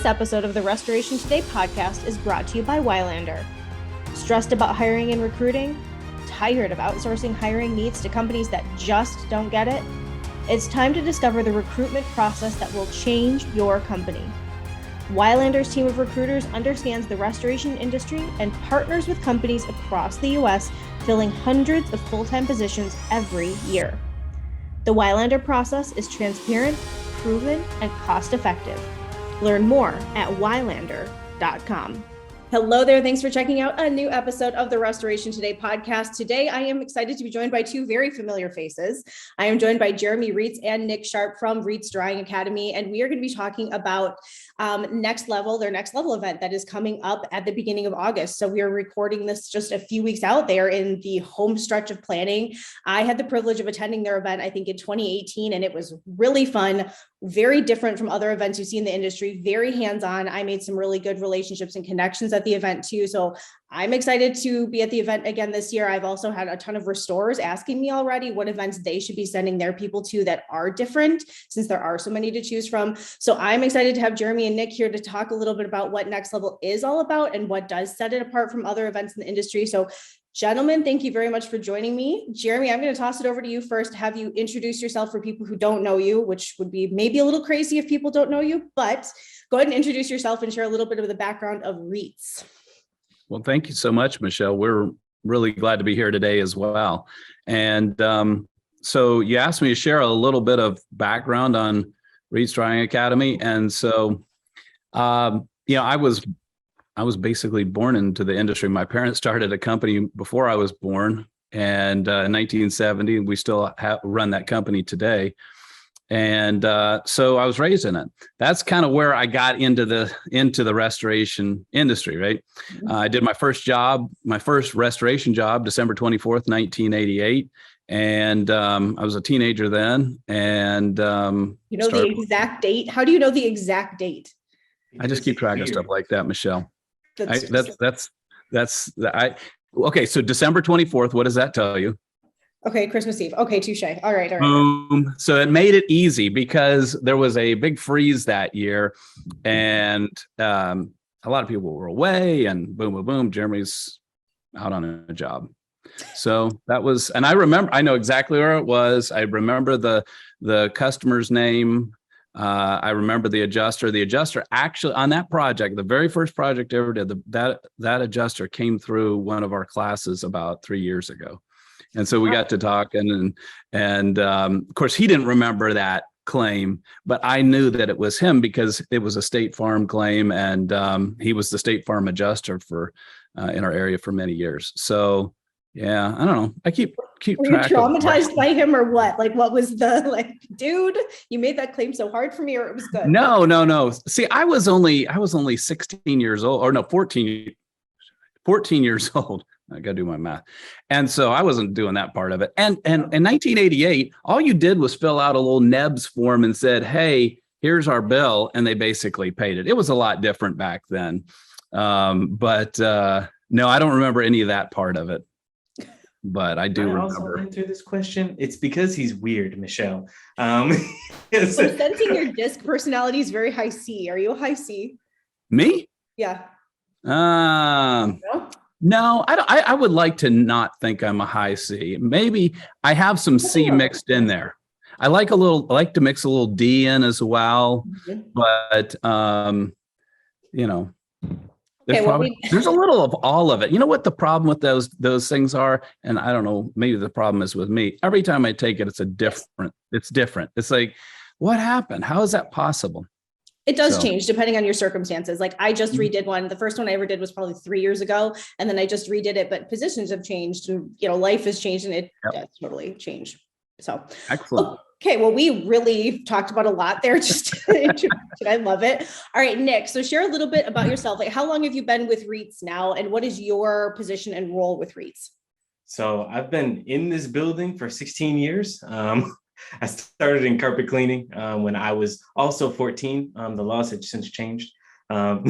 episode of the Restoration Today podcast is brought to you by Wylander. Stressed about hiring and recruiting? Tired of outsourcing hiring needs to companies that just don't get it? It's time to discover the recruitment process that will change your company. Wylander's team of recruiters understands the restoration industry and partners with companies across the U.S., filling hundreds of full-time positions every year. The Wylander process is transparent, proven, and cost-effective. Learn more at wylander.com. Hello there. Thanks for checking out a new episode of the Restoration Today podcast. Today, I am excited to be joined by two very familiar faces. I am joined by Jeremy Reets and Nick Sharp from Reets Drying Academy, and we are going to be talking about their next level event that is coming up at the beginning of August. So we are recording this just a few weeks out there in the home stretch of planning. I had the privilege of attending their event, I think in 2018, and it was really fun, very different from other events you see in the industry, very hands-on. I made some really good relationships and connections at the event too. So I'm excited to be at the event again this year. I've also had a ton of restorers asking me already what events they should be sending their people to that are different, since there are so many to choose from. So I'm excited to have Jeremy and Nick here to talk a little bit about what Next Level is all about and what does set it apart from other events in the industry. So gentlemen, thank you very much for joining me. Jeremy, I'm going to toss it over to you first, have you introduce yourself for people who don't know you, which would be maybe a little crazy if people don't know you, but go ahead and introduce yourself and share a little bit of the background of Reets. Well, thank you so much, Michelle. We're really glad to be here today as well. And so you asked me to share a little bit of background on Reets Drying Academy. And so, I was basically born into the industry. My parents started a company before I was born, and in 1970, we still run that company today. And so I was raised in it. That's kind of where I got into the restoration industry, right? I did my first restoration job, December 24th, 1988. And I was a teenager then. And the exact date? How do you know the exact date? I just keep track of stuff like that, Michelle. Okay, so December 24th, what does that tell you? Okay, Christmas Eve. Okay, touche. All right. Boom. So it made it easy because there was a big freeze that year, and a lot of people were away, and boom, boom, boom, Jeremy's out on a job. So that was, and I know exactly where it was. I remember the customer's name. I remember the adjuster. The adjuster actually on that project, the very first project I ever did, that adjuster came through one of our classes about 3 years ago. And so we got to talking, and of course, he didn't remember that claim, but I knew that it was him because it was a State Farm claim, and he was the State Farm adjuster for in our area for many years. So yeah, I don't know. I keep Were you traumatized by him or what? Like, what was dude, you made that claim so hard for me, or it was good? No. See, I was only 16 years old, or no, 14 years old. I got to do my math. And so I wasn't doing that part of it. And in 1988, all you did was fill out a little NEBS form and said, hey, here's our bill. And they basically paid it. It was a lot different back then. But no, I don't remember any of that part of it. But I do remember. Also answer this question. It's because he's weird, Michelle. So sensing your disc personality is very high C. Are you a high C? Me? Yeah. No, I would like to not think I'm a high C. Maybe I have some C mixed in there. I like to mix a little D in as well. Mm-hmm. But there's a little of all of it. You know what the problem with those things are? And I don't know, maybe the problem is with me. Every time I take it, it's different. It's like, what happened? How is that possible? It does change depending on your circumstances. Like I just redid one. The first one I ever did was probably 3 years ago. And then I just redid it, but positions have changed and, life has changed and it does totally change. So excellent. Okay. Well, we really talked about a lot there. I love it. All right, Nick. So share a little bit about yourself. Like how long have you been with Reets now? And what is your position and role with Reets? So I've been in this building for 16 years. I started in carpet cleaning when I was also 14. The laws had since changed. I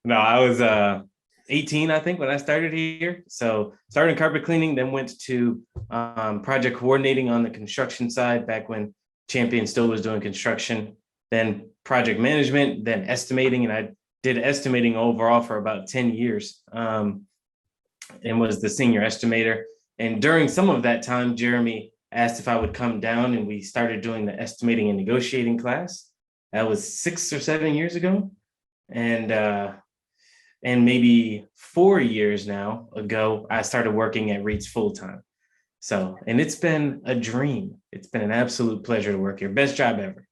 was 18, I think, when I started here. So started in carpet cleaning, then went to project coordinating on the construction side back when Champion still was doing construction. then project management, then estimating. And I did estimating overall for about 10 years and was the senior estimator. And during some of that time, Jeremy asked if I would come down, and we started doing the estimating and negotiating class. That was 6 or 7 years ago. And maybe 4 years now ago, I started working at Reets full time. So, and it's been a dream. It's been an absolute pleasure to work here. Best job ever.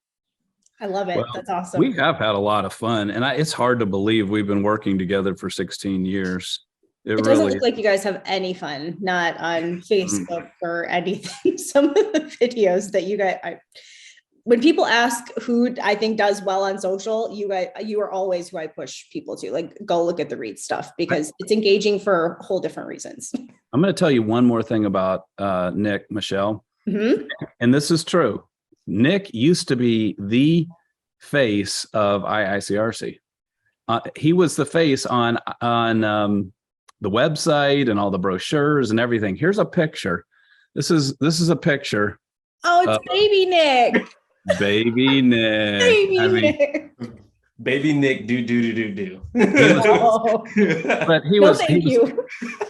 I love it. Well, That's awesome. We have had a lot of fun, and it's hard to believe we've been working together for 16 years. It doesn't look like you guys have any fun, not on Facebook or anything. Some of the videos that you guys, when people ask who I think does well on social, you are always who I push people to. Like, go look at the Reed stuff, because it's engaging for whole different reasons. I'm going to tell you one more thing about Nick, Michelle, and this is true. Nick used to be the face of ICRC. He was the face on the website and all the brochures and everything. Here's a picture. This is a picture. Oh, it's baby Nick. Baby Nick. Nick. Baby Nick, do. But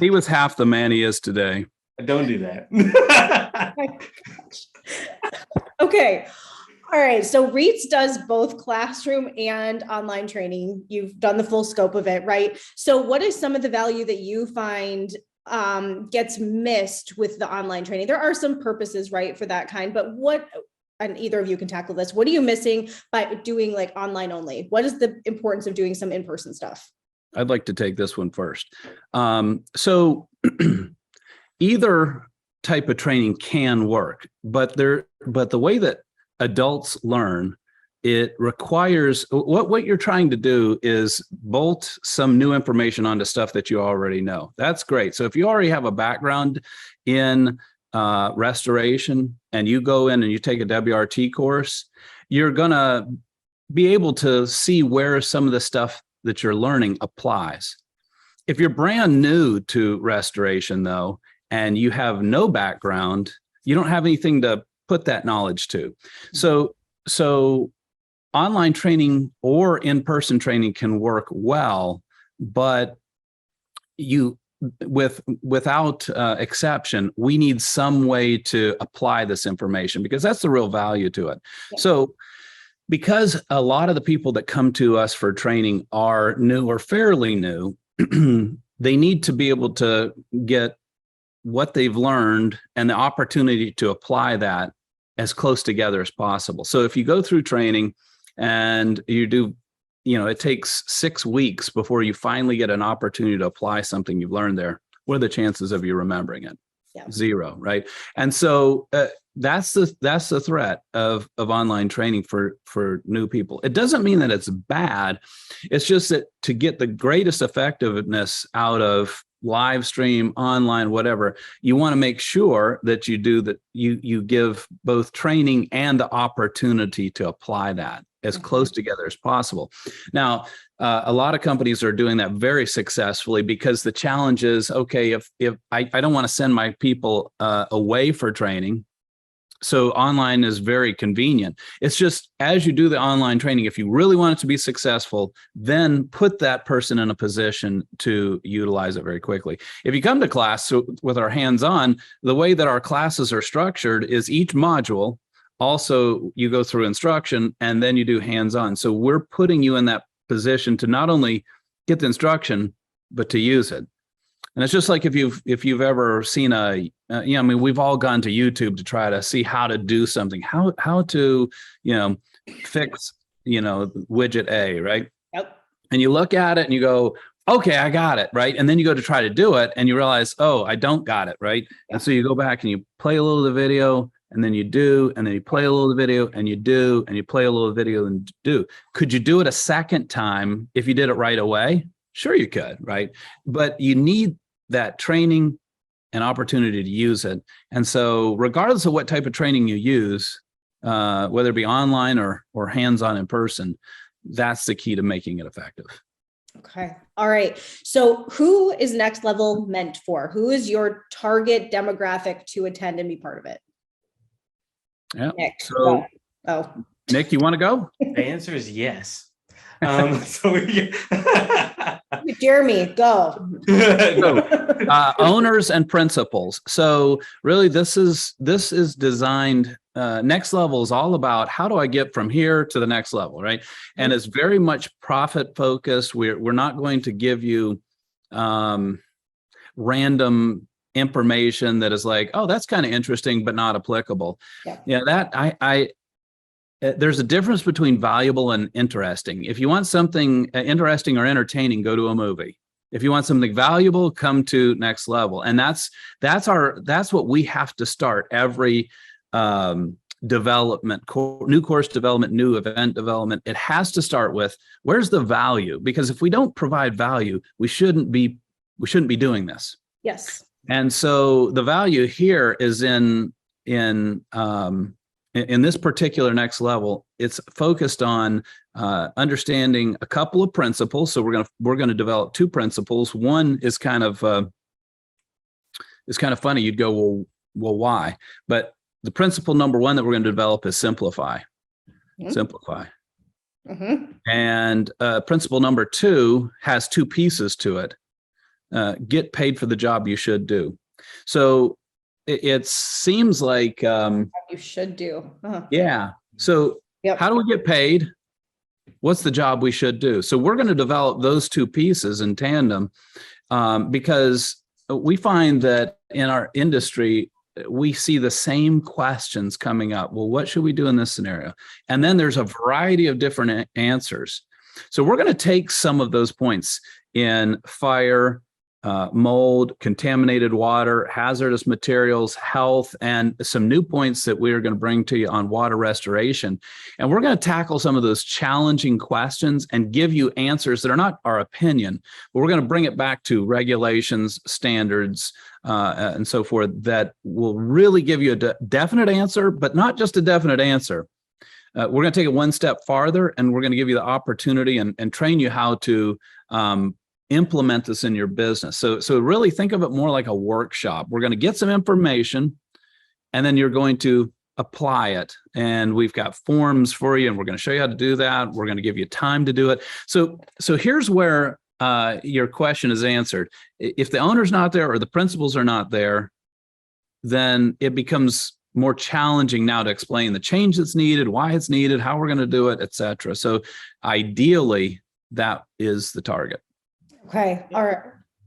he was half the man he is today. Don't do that. Okay. All right. So Reets does both classroom and online training. You've done the full scope of it, right? So what is some of the value that you find gets missed with the online training? There are some purposes, right, for that kind, but what, and either of you can tackle this, what are you missing by doing like online only? What is the importance of doing some in-person stuff? I'd like to take this one first. So either type of training can work, but the way that adults learn, it requires what you're trying to do is bolt some new information onto stuff that you already know. That's great. So if you already have a background in restoration and you go in and you take a WRT course, you're going to be able to see where some of the stuff that you're learning applies. If you're brand new to restoration, though, and you have no background, you don't have anything to put that knowledge to. So online training or in-person training can work well, but without exception, we need some way to apply this information, because that's the real value to it. Yeah. So because a lot of the people that come to us for training are new or fairly new, they need to be able to get what they've learned and the opportunity to apply that as close together as possible. So if you go through training and you do, it takes 6 weeks before you finally get an opportunity to apply something you've learned there, what are the chances of you remembering it? Yeah. 0, right? And so that's the threat of online training for new people. It doesn't mean that it's bad. It's just that to get the greatest effectiveness out of live stream, online, whatever, you want to make sure that you do that. You give both training and the opportunity to apply that as close together as possible. Now, a lot of companies are doing that very successfully, because the challenge is, okay, if I don't want to send my people away for training, so online is very convenient. It's just, as you do the online training, if you really want it to be successful, then put that person in a position to utilize it very quickly. If you come to class with our hands-on, the way that our classes are structured is each module, also you go through instruction and then you do hands-on. So we're putting you in that position to not only get the instruction, but to use it. And it's just like if you've ever seen we've all gone to YouTube to try to see how to do something, how to, fix, widget A, right? Yep. And you look at it and you go, okay, I got it, right? And then you go to try to do it and you realize, oh, I don't got it, right? Yep. And so you go back and you play a little of the video, and then you do, and then you play a little of the video, and you do, and you play a little of the video and do. Could you do it a second time if you did it right away? Sure you could, right? But you need that training and opportunity to use it. And so regardless of what type of training you use, whether it be online or hands-on in person, that's the key to making it effective. Okay. All right. So who is Next Level meant for? Who is your target demographic to attend and be part of it? Yeah. Nick. So, oh. Nick, you want to go? The answer is yes. So we Jeremy, go. Owners and principals. So really, this is designed. Next level is all about how do I get from here to the next level, right? And it's very much profit focused. We're not going to give you random information that is like, oh, that's kind of interesting, but not applicable. Yeah, that there's a difference between valuable and interesting. If you want something interesting or entertaining, go to a movie. If you want something valuable, come to next level. And that's what we have to start every development, new course development, new event development. It has to start with, where's the value? Because if we don't provide value, we shouldn't be doing this. Yes. And so the value here is in this particular next level. It's focused on understanding a couple of principles. So we're gonna develop two principles. One is kind of funny. You'd go, well, why? But the principle number one that we're going to develop is simplify. Simplify. And principle number two has two pieces to it. Get paid for the job you should do. So it seems like you should do. Yeah. So how do we get paid? What's the job we should do? So we're going to develop those two pieces in tandem, because we find that in our industry, we see the same questions coming up. Well, what should we do in this scenario? And then there's a variety of different answers. So we're going to take some of those points in fire, mold, contaminated water, hazardous materials, health, and some new points that we are going to bring to you on water restoration. And we're going to tackle some of those challenging questions and give you answers that are not our opinion, but we're going to bring it back to regulations, standards, and so forth that will really give you a definite answer, but not just a definite answer. We're going to take it one step farther, and we're going to give you the opportunity and train you how to implement this in your business. So really think of it more like a workshop. We're going to get some information, and then you're going to apply it. And we've got forms for you, and we're going to show you how to do that. We're going to give you time to do it. So here's where your question is answered. If the owner's not there or the principals are not there, then it becomes more challenging now to explain the change that's needed, why it's needed, how we're going to do it, et cetera. So ideally, that is the target. Okay. All right.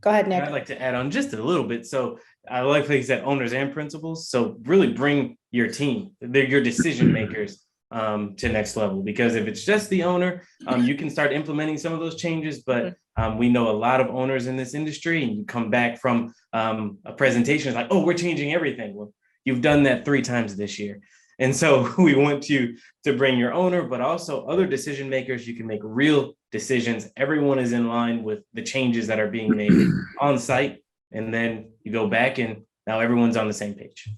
Go ahead, Nick. I'd like to add on just a little bit. So I like you said, owners and principals. So really bring your team, they're your decision makers to next level. Because if it's just the owner, you can start implementing some of those changes. But we know a lot of owners in this industry, and you come back from a presentation, it's like, oh, we're changing everything. Well, you've done that 3 times this year. And so we want you to bring your owner, but also other decision makers. You can make real decisions. Everyone is in line with the changes that are being made on site. And then you go back, and now everyone's on the same page.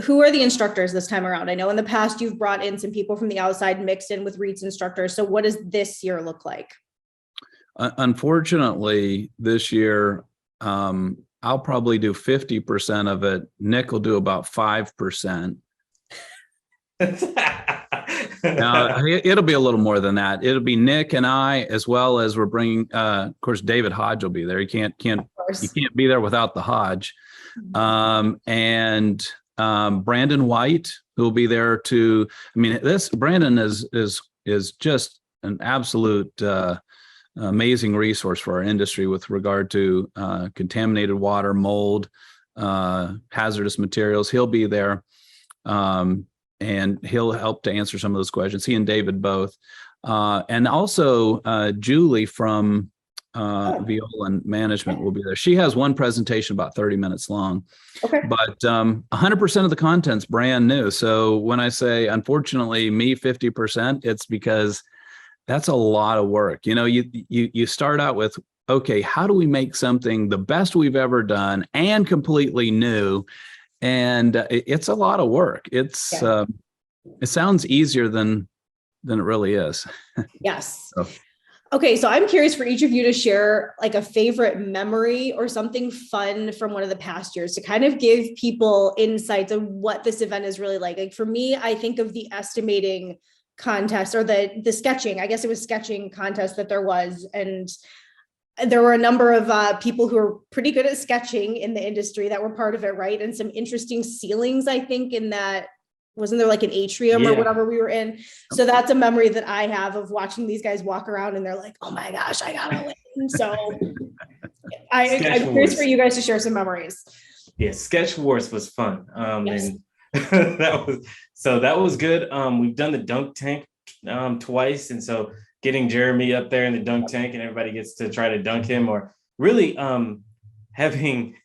Who are the instructors this time around? I know in the past you've brought in some people from the outside mixed in with Reets instructors. So what does this year look like? Unfortunately, this year, I'll probably do 50% of it. Nick will do about 5%. Now, it'll be a little more than that. It'll be Nick and I, as well as we're bringing, of course, David Hodge will be there. You can't be there without the Hodge. And Brandon White, who will be there to, Brandon is just an absolute amazing resource for our industry with regard to contaminated water, mold, hazardous materials. He'll be there. And he'll help to answer some of those questions. He and David both. And also Julie from Viola Management will be there. She has one presentation about 30 minutes long. Okay. But 100% of the content's brand new. So when I say, unfortunately, me 50%, it's because that's a lot of work. You start out with, okay, how do we make something the best we've ever done and completely new? And it's a lot of work. It sounds easier than it really is. Yes. Okay, so I'm curious for each of you to share like a favorite memory or something fun from one of the past years to kind of give people insights of what this event is really like. Like for me, I think of the estimating contest or the sketching. I guess it was sketching contest that there was, and there were a number of people who are pretty good at sketching in the industry that were part of it, right? And some interesting ceilings, I think, in that, wasn't there like an atrium or whatever we were in? So that's a memory that I have of watching these guys walk around and they're like, oh my gosh, I gotta win. So I'm curious for you guys to share some memories. Yeah, Sketch Wars was fun. Yes. And that was good. We've done the dunk tank twice. And so getting Jeremy up there in the dunk tank and everybody gets to try to dunk him, or really having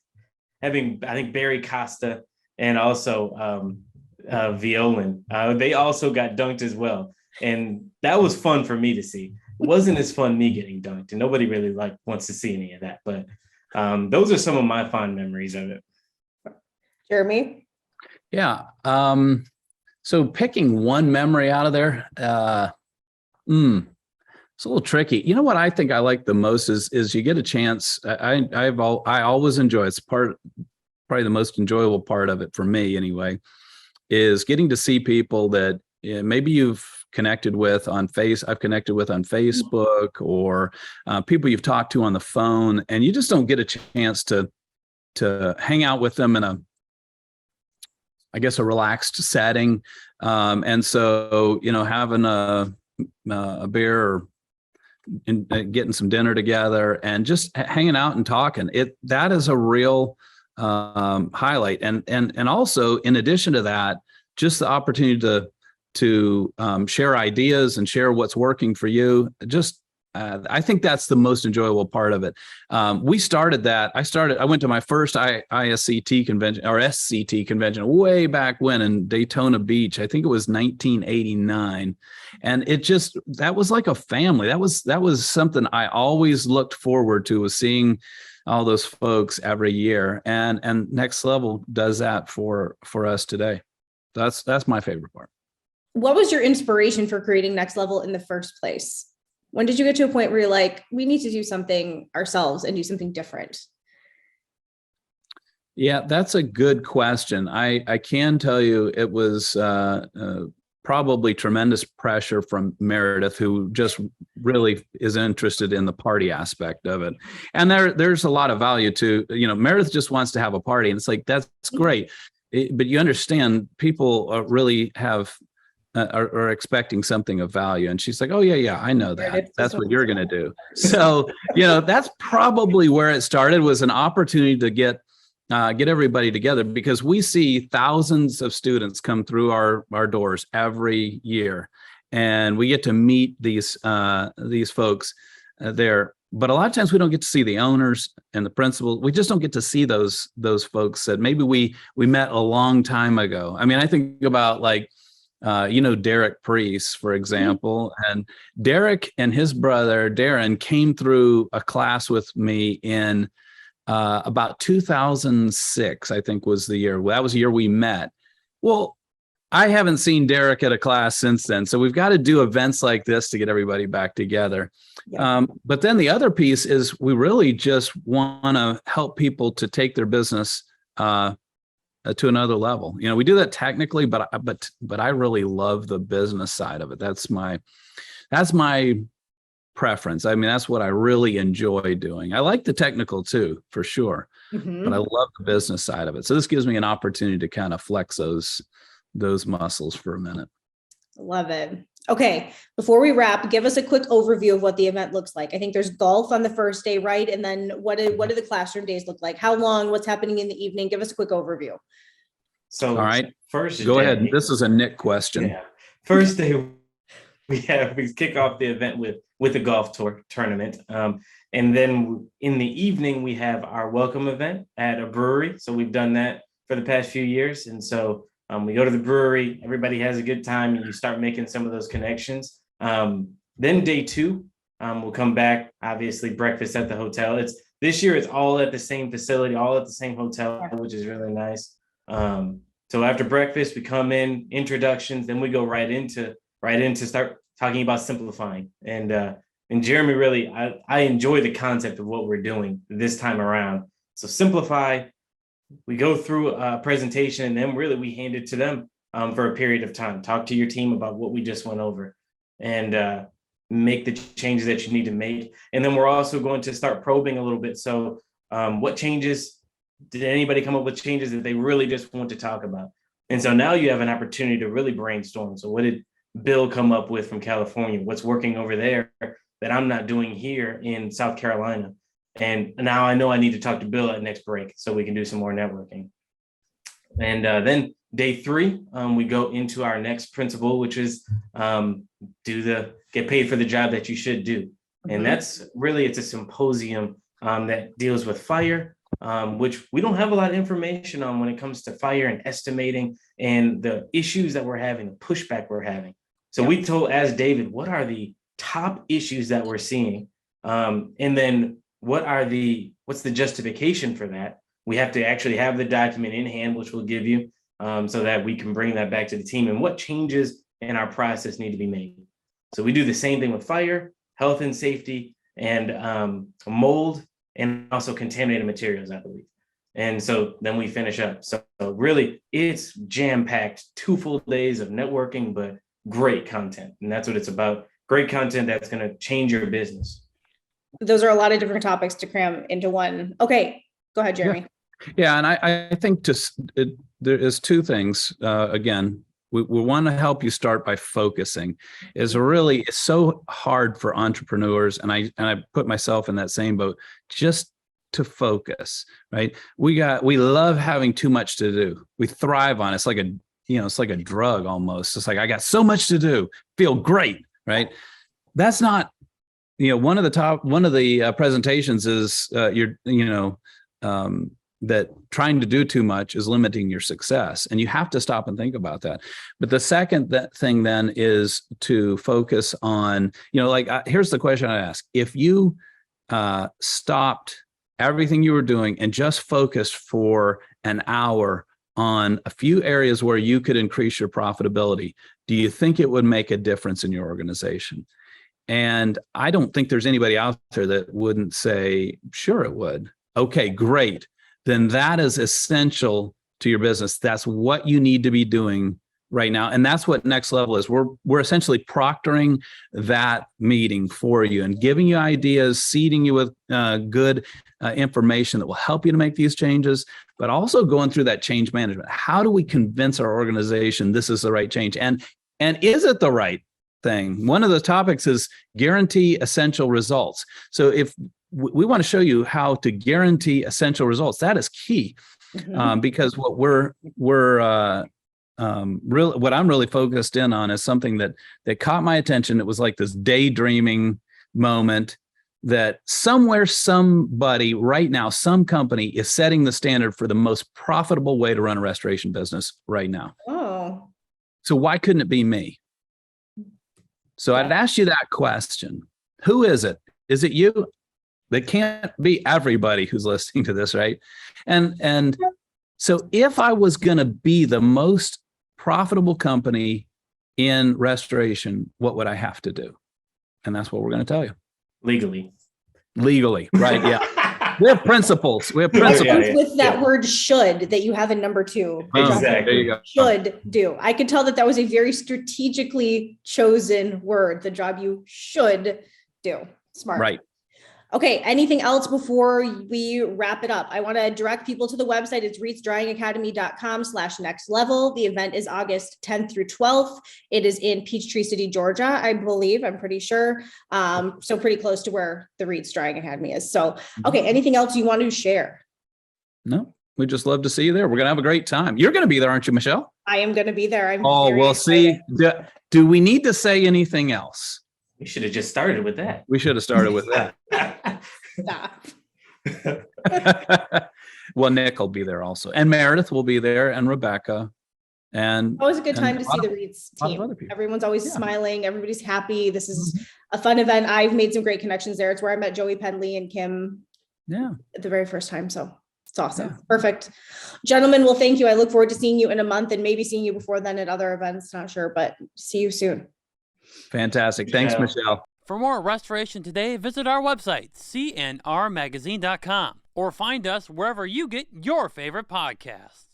I think Barry Costa and also Violin, they also got dunked as well. And that was fun for me to see. It wasn't as fun me getting dunked, and nobody really wants to see any of that. But those are some of my fond memories of it. Jeremy? Yeah. So picking one memory out of there, it's a little tricky. You know what I think I like the most is you get a chance. I always enjoy, it's probably the most enjoyable part of it for me anyway, is getting to see people that maybe you've connected with on I've connected with on Facebook, or people you've talked to on the phone, and you just don't get a chance to hang out with them in a relaxed setting. And so, having a beer or getting some dinner together and just hanging out and talking, that is a real highlight. And also, in addition to that, just the opportunity to share ideas and share what's working for you. I think that's the most enjoyable part of it. We started that. I went to my first ISCT convention or SCT convention way back when in Daytona Beach. I think it was 1989. And that was like a family. That was something I always looked forward to, was seeing all those folks every year. And Next Level does that for us today. That's my favorite part. What was your inspiration for creating Next Level in the first place? When did you get to a point where you're like, we need to do something ourselves and do something different? Yeah, that's a good question. I can tell you it was probably tremendous pressure from Meredith, who just really is interested in the party aspect of it. And there's a lot of value to, Meredith just wants to have a party, and it's like, that's great. But you understand, people really are expecting something of value. And she's like, oh yeah, I know that. That's what you're going to do. So, that's probably where it started, was an opportunity to get everybody together, because we see thousands of students come through our doors every year, and we get to meet these folks there. But a lot of times we don't get to see the owners and the principals. We just don't get to see those folks that maybe we met a long time ago. I mean, I think about Derek Priest, for example, and Derek and his brother Darren came through a class with me in about 2006, I think was the year. That was the year we met. Well, I haven't seen Derek at a class since then. So we've got to do events like this to get everybody back together. Yeah. But then the other piece is we really just want to help people to take their business to another level. We do that technically, but I really love the business side of it. That's my preference. I mean, that's what I really enjoy doing. I like the technical too, for sure, but I love the business side of it. So this gives me an opportunity to kind of flex those muscles for a minute. Love it. Okay, before we wrap, give us a quick overview of what the event looks like. I think there's golf on the first day, right? And then what do the classroom days look like? How long? What's happening in the evening? Give us a quick overview. So, all right, first go day, ahead. This is a Nick question. Yeah. First day, we kick off the event with a golf tournament. And then in the evening, we have our welcome event at a brewery. So we've done that for the past few years. And so we go to the brewery, everybody has a good time, and you start making some of those connections. Then day two, we'll come back, obviously breakfast at the hotel. This year it's all at the same facility, all at the same hotel, which is really nice. So after breakfast, we come in, introductions, then we go right into start talking about simplifying. And And Jeremy, really, I enjoy the concept of what we're doing this time around. So simplify, we go through a presentation, and then really we hand it to them for a period of time. Talk to your team about what we just went over, and make the changes that you need to make. And then we're also going to start probing a little bit. So what changes, did anybody come up with changes that they really just want to talk about? And so now you have an opportunity to really brainstorm. So what did Bill come up with from California? What's working over there that I'm not doing here in South Carolina? And now I know I need to talk to Bill at next break so we can do some more networking. And then day 3, we go into our next principle, which is get paid for the job that you should do. And that's really, it's a symposium that deals with fire, which we don't have a lot of information on when it comes to fire and estimating and the issues that we're having, the pushback we're having. So we asked David, what are the top issues that we're seeing? And then what's the justification for that? We have to actually have the document in hand, which we'll give you, so that we can bring that back to the team, and what changes in our process need to be made. So we do the same thing with fire, health and safety, and mold, and also contaminated materials, I believe. And so then we finish up. So really, it's jam-packed, 2 full days of networking, but great content. And that's what it's about. Great content that's going to change your business. Those are a lot of different topics to cram into one. Okay, go ahead, Jeremy. Yeah, and I think there is 2 things. Again, we want to help you start by focusing. It's so hard for entrepreneurs, and I put myself in that same boat, just to focus, right? We love having too much to do. We thrive on it. It's like a drug almost. It's like, I got so much to do, feel great, right? That's not, one of the presentations is that trying to do too much is limiting your success. And you have to stop and think about that. But the second thing then is to focus on, here's the question I ask. If you stopped everything you were doing and just focused for an hour on a few areas where you could increase your profitability, do you think it would make a difference in your organization? And I don't think there's anybody out there that wouldn't say, sure, it would. Okay, great. Then that is essential to your business. That's what you need to be doing right now. And that's what Next Level is. We're essentially proctoring that meeting for you and giving you ideas, seeding you with good information that will help you to make these changes, but also going through that change management. How do we convince our organization this is the right change? And is it the right thing? One of the topics is guarantee essential results. So if we want to show you how to guarantee essential results, that is key, because what what I'm really focused in on is something that caught my attention. It was like this daydreaming moment that somewhere, somebody right now, some company is setting the standard for the most profitable way to run a restoration business right now. Oh. So why couldn't it be me? So I'd ask you that question. Who is it? Is it you? They can't be everybody who's listening to this, right? And so if I was going to be the most profitable company in restoration, what would I have to do? And that's what we're going to tell you. Legally, right? Yeah. We have principles. With that word should that you have in number 2. Exactly. There you go. Should do. I could tell that was a very strategically chosen word, the job you should do. Smart. Right. Okay, anything else before we wrap it up? I want to direct people to the website. It's reetsdryingacademy.com/next-level. The event is August 10th through 12th. It is in Peachtree City, Georgia, I believe. I'm pretty sure. So pretty close to where the Reets Drying Academy is. So, okay, anything else you want to share? No, we just love to see you there. We're going to have a great time. You're going to be there, aren't you, Michelle? I am going to be there. We'll see. Do we need to say anything else? We should have just started with that. We should have started with that. Well, Nick will be there also. And Meredith will be there, and Rebecca. And always a good time to see the Reets team. Everyone's always smiling. Everybody's happy. This is a fun event. I've made some great connections there. It's where I met Joey Penley and Kim the very first time. So it's awesome. Yeah. Perfect. Gentlemen, well, thank you. I look forward to seeing you in a month and maybe seeing you before then at other events. Not sure, but see you soon. Fantastic. Thanks, Michelle. For more Restoration Today, visit our website, cnrmagazine.com, or find us wherever you get your favorite podcasts.